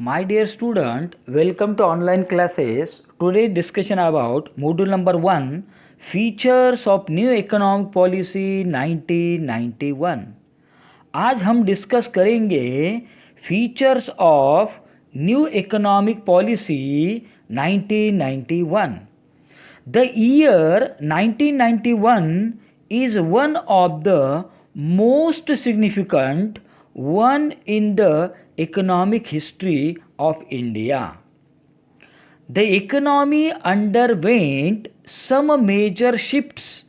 My dear student, welcome to online classes. Today discussion about module number 1, features of new economic policy 1991. आज हम discuss करेंगे features of new economic policy 1991. The year 1991 is one of the most significant one in the economic history of India. The economy underwent some major shifts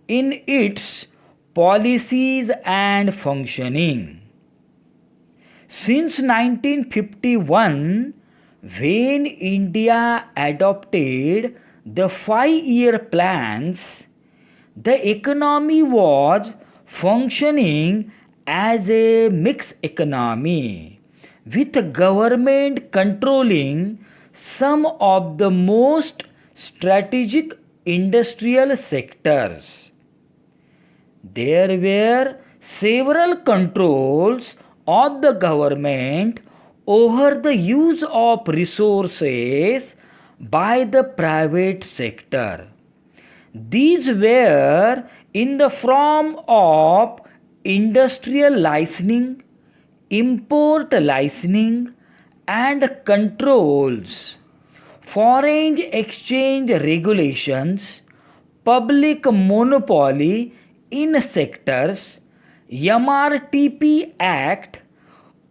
in its policies and functioning. Since 1951, when India adopted the 5-year plans, the economy was functioning as a mixed economy, with the government controlling some of the most strategic industrial sectors. There were several controls of the government over the use of resources by the private sector. These were in the form of industrial licensing, import licensing, and controls, foreign exchange regulations, public monopoly in sectors, MRTP Act,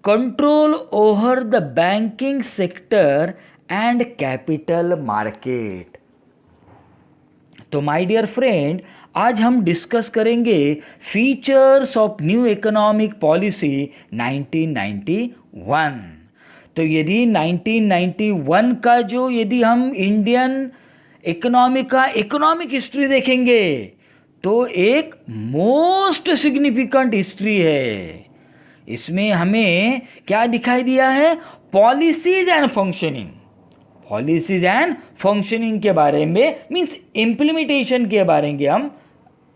control over the banking sector and capital market. तो my dear friend, आज हम discuss करेंगे features of new economic policy 1991. तो यदि 1991 का जो यदि हम इंडियन इकोनॉमी का इकोनॉमिक हिस्ट्री देखेंगे तो एक मोस्ट सिग्निफिकेंट हिस्ट्री है. इसमें हमें क्या दिखाई दिया है? Policies and functioning. Policies and functioning के बारे में मीन्स इम्प्लीमेंटेशन के बारे में हम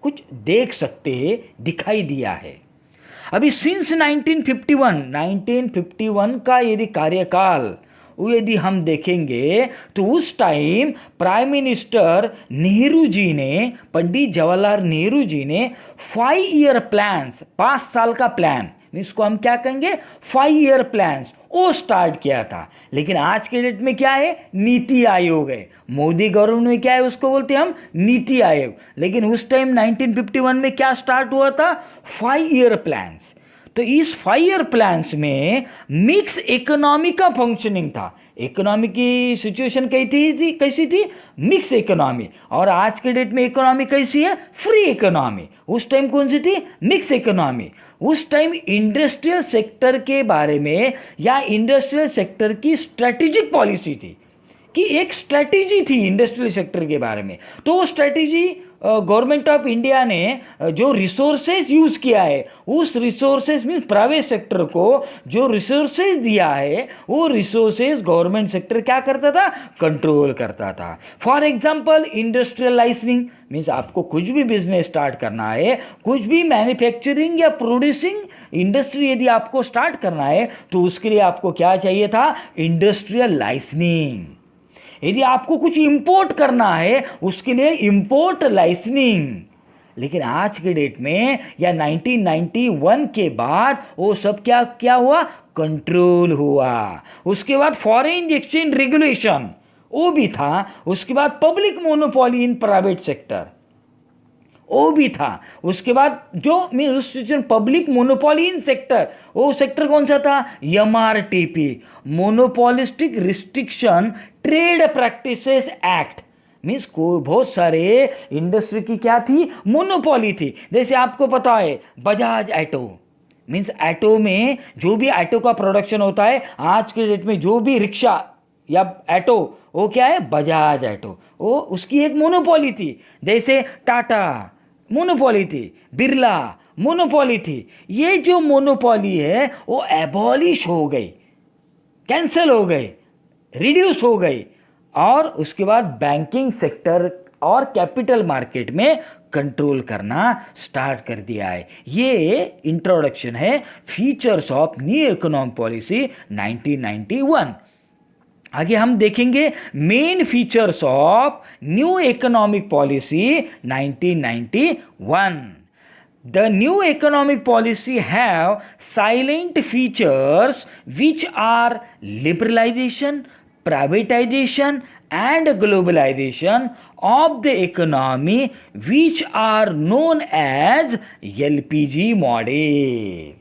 कुछ देख सकते दिखाई दिया है. अभी सिंस 1951 का यदि कार्यकाल वो यदि हम देखेंगे तो उस time prime minister Nehru ji ने, पंडित जवाहरलाल नेहरू जी ने 5-year प्लान्स, 5 साल का प्लान, इसको हम क्या कहेंगे? 5-year प्लान्स वो स्टार्ट किया था. लेकिन आज के डेट में क्या है? नीति आयोग है. मोदी गवर्नमेंट में क्या है? उसको बोलते हैं हम नीति आयोग. लेकिन उस टाइम 1951 में क्या स्टार्ट हुआ था? 5-year plans. तो इस 5-year प्लान्स में मिक्स इकोनॉमी का फंक्शनिंग था. इकोनॉमी की सिचुएशन कैसी थी? Mix economy. और आज के डेट में इकोनॉमी कैसी है? Free economy. उस टाइम कौन सी थी? Mix economy. उस टाइम इंडस्ट्रियल सेक्टर के बारे में या इंडस्ट्रियल सेक्टर की स्ट्रेटेजिक पॉलिसी थी कि एक स्ट्रेटेजी थी इंडस्ट्रियल सेक्टर के बारे में. तो वो स्ट्रेटेजी गवर्नमेंट ऑफ इंडिया ने जो रिसोर्सेज यूज़ किया है, उस रिसोर्सेज मीन्स प्राइवेट सेक्टर को जो रिसोर्सेज दिया है वो रिसोर्सेज गवर्नमेंट सेक्टर क्या करता था? कंट्रोल करता था. For example industrial licensing means आपको कुछ भी बिजनेस स्टार्ट करना है, कुछ भी मैन्युफैक्चरिंग या प्रोड्यूसिंग इंडस्ट्री यदि आपको स्टार्ट करना है तो उसके लिए आपको क्या चाहिए था? Industrial licensing. यदि आपको कुछ इंपोर्ट करना है उसके लिए इंपोर्ट लाइसेंसिंग. लेकिन आज के डेट में या 1991 के बाद वो सब क्या हुआ? कंट्रोल हुआ. उसके बाद फॉरेन एक्सचेंज रेगुलेशन वो भी था. उसके बाद public monopoly in private sector वो भी था. उसके बाद जो mean public monopoly in sector, वो सेक्टर कौन सा था? MRTP, monopolistic restriction trade practices act. Means को बहुत सारे इंडस्ट्री की क्या थी? मोनोपोली थी. जैसे आपको पता है बजाज ऑटो मीन्स ऑटो में जो भी ऑटो का प्रोडक्शन होता है आज के डेट में, जो भी रिक्शा या ऑटो वो क्या है? बजाज ऑटो. वो उसकी एक मोनोपोली थी. जैसे टाटा मोनोपोली थी, बिरला मोनोपोली थी. ये जो मोनोपोली है वो एबॉलिश हो गई, कैंसिल हो गई, रिड्यूस हो गई. और उसके बाद बैंकिंग सेक्टर और कैपिटल मार्केट में कंट्रोल करना स्टार्ट कर दिया है। ये इंट्रोडक्शन है features of new economic policy 1991। आगे हम देखेंगे main features of new economic policy 1991। The new economic policy have silent features which are liberalization, privatization and globalization of the economy, which are known as LPG model.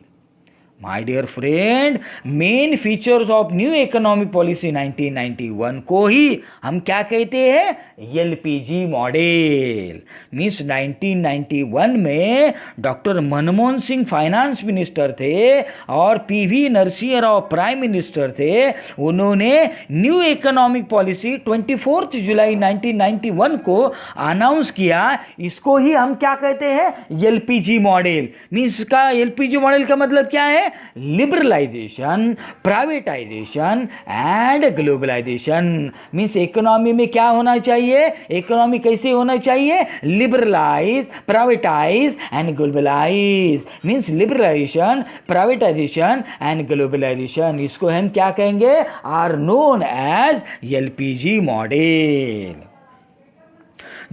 My dear friend, main features of new economic policy 1991 को ही हम क्या कहते हैं? LPG model. Means 1991 में doctor Manmohan Singh finance minister थे और PV Narasimha Rao prime minister थे। उन्होंने न्यू इकोनॉमिक पॉलिसी 24 जुलाई 1991 को अनाउंस किया। इसको ही हम क्या कहते हैं? LPG model. मीन्स का एलपीजी मॉडल का मतलब क्या है? Liberalisation, privatisation and globalisation. Means economy में क्या होना चाहिए? इकोनॉमी कैसे होना चाहिए? Liberalise, privatise and globalise. Means liberalisation, privatisation and globalisation, इसको हम क्या कहेंगे? Are known as LPG model.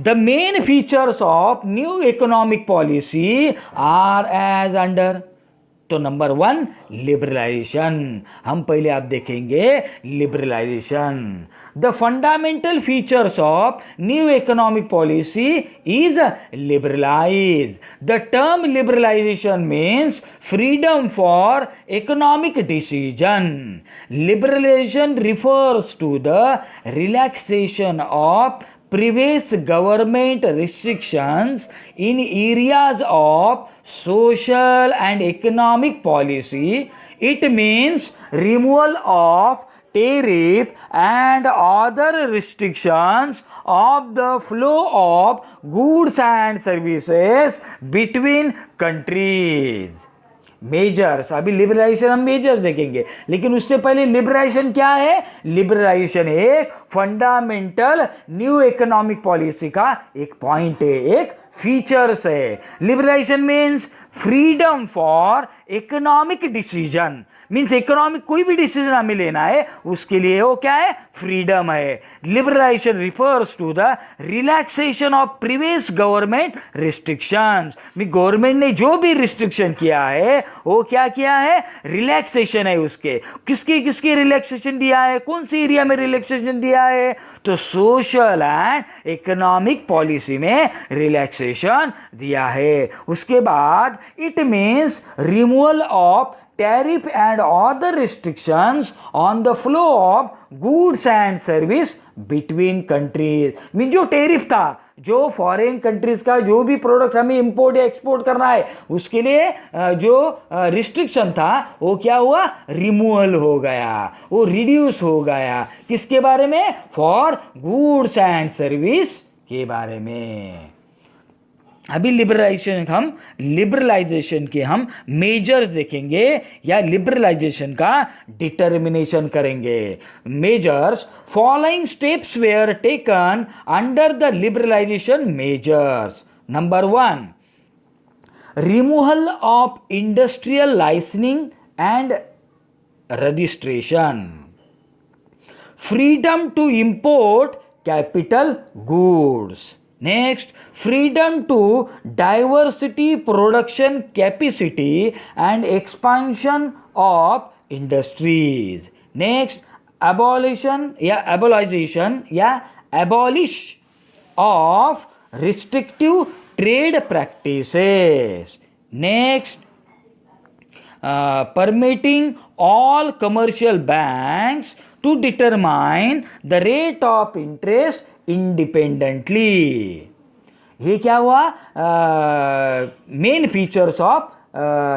The main features of new economic policy are as under। तो नंबर 1 लिबरलाइजेशन। हम पहले आप देखेंगे liberalisation. The fundamental features of new economic policy is liberalise. The term liberalisation means freedom for economic decision. Liberalisation refers to the relaxation of previous government restrictions in areas of social and economic policy. It means removal of tariff and other restrictions of the flow of goods and services between countries. Measures, अभी liberalisation हम measures देखेंगे, लेकिन उससे पहले liberalisation क्या है? Liberalisation एक fundamental new economic policy का एक पॉइंट है, एक फीचर्स है। Liberalisation means freedom for economic decision. Means economic कोई भी डिसीजन हमें लेना है उसके लिए वो क्या है? फ्रीडम है। Liberalisation refers to the relaxation of previous government restrictions. Government ने जो भी रिस्ट्रिक्शन किया है वो क्या किया है? रिलैक्सेशन है उसके। किसके किसके रिलैक्सेशन दिया है? कौन सी एरिया में रिलैक्सेशन दिया है? तो सोशल एंड इकोनॉमिक पॉलिसी में रिलैक्सेशन दिया है। उसके बाद it means removal of tariff and other restrictions on the flow of goods and service between countries। Mean जो टेरिफ था, जो फॉरेन कंट्रीज का जो भी प्रोडक्ट हमें इंपोर्ट या एक्सपोर्ट करना है उसके लिए जो रिस्ट्रिक्शन था वो क्या हुआ? रिमूवल हो गया, वो रिड्यूस हो गया। किसके बारे में? फॉर गुड्स एंड सर्विस के बारे में। अभी लिबरलाइजेशन के हम मेजर्स देखेंगे या लिबरलाइजेशन का डिटर्मिनेशन करेंगे। Measures, following steps were taken under the liberalisation measures. Number 1 removal of industrial licensing and registration. Freedom to import capital goods. Next, freedom to diversity production capacity and expansion of industries. Next, abolish of restrictive trade practices. Next, permitting all commercial banks to determine the rate of interest independently. ये क्या हुआ? Main features of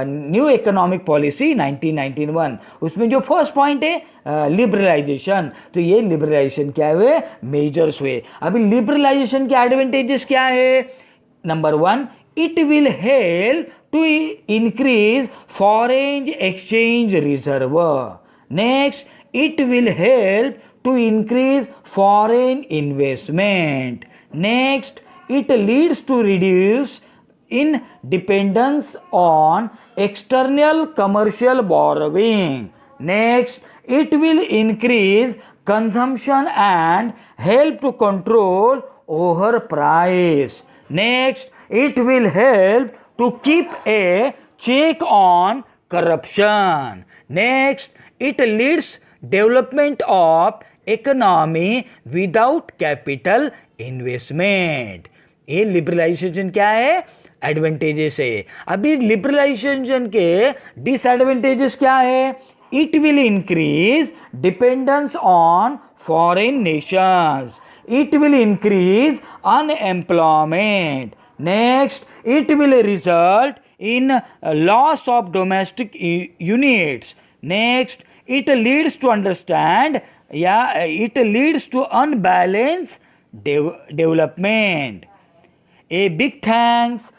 new economic policy 1991। उसमें जो first point है liberalisation, तो ये liberalisation क्या हुए? मेजर्स हुए। अभी लिबरलाइजेशन के एडवांटेजेस क्या है? Number 1 it will help to increase foreign exchange reserve. Next, it will help to increase foreign investment. Next, it leads to reduce in dependence on external commercial borrowing. Next, it will increase consumption and help to control over price. Next, it will help to keep a check on corruption. Next, it leads development of economy without capital investment. ये liberalisation क्या है? Advantages है. अभी liberalisation के disadvantages क्या है? It will increase dependence on foreign Nations. it will increase unemployment. Next, it will result in loss of domestic units. Next, it leads to unbalanced development. A big thanks